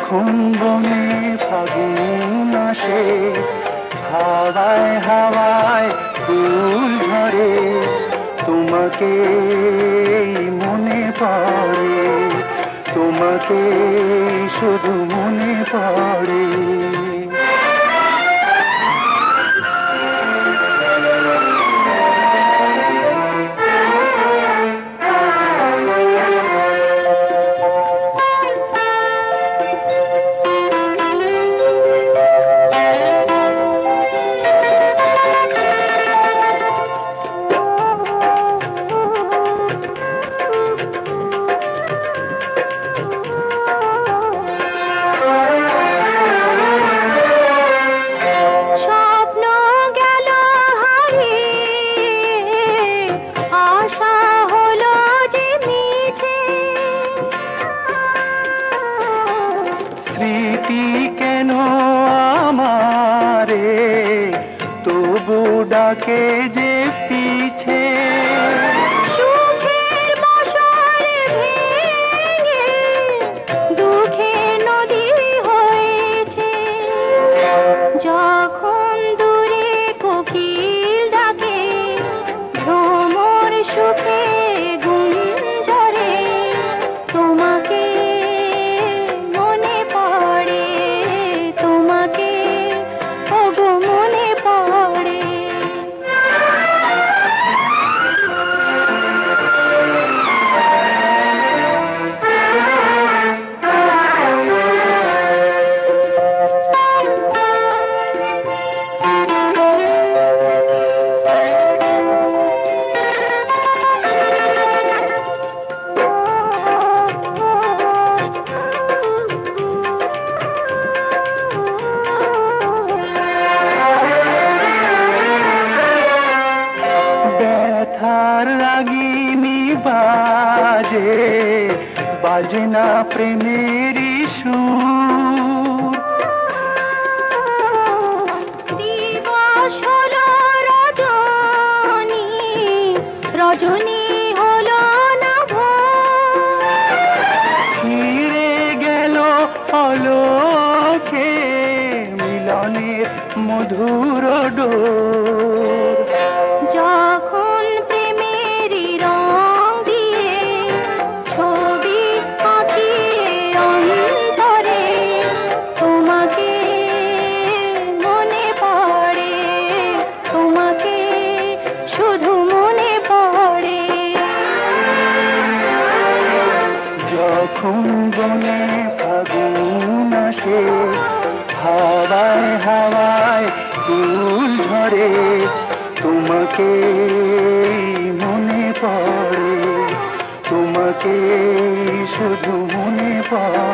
যখন বনে ফাগুন আসে, হাওয়ায় হাওয়ায় ফুল ঝরে, তোমাকে মনে পড়ে, তোমাকে শুধু মনে পড়ে। স্মৃতি কেন আমারে তবু ডাকে যে পিছে, সুখের বাসর ভেঙে দুঃখে নদী হয়েছে। যখন দূরে কোকিল ডাকে, ভ্রমর সুখে গুঞ্জরে, তোমাকে মনে পড়ে, তোমাকে ওগো মনে পড়ে। ব্যথার রাগিনী বাজে, বাজে না প্রেমেরই সুর। দিবস হলো রজনী, রজনী হলো না ভোর। ফিরে গেল অলোকে মিলনের মধুর ডোর। যখন প্রেমেরই রং দিয়ে ছবি আঁকিয়ে অন্তরে, তোমাকে মনে পড়ে, তোমাকে শুধু মনে পড়ে। যখন বনে ফাগুন আসে, হাওয়ায় হাওয়ায় ফুল ঝরে, তোমাকে মনে পড়ে, তোমাকে শুধু মনে পড়ে।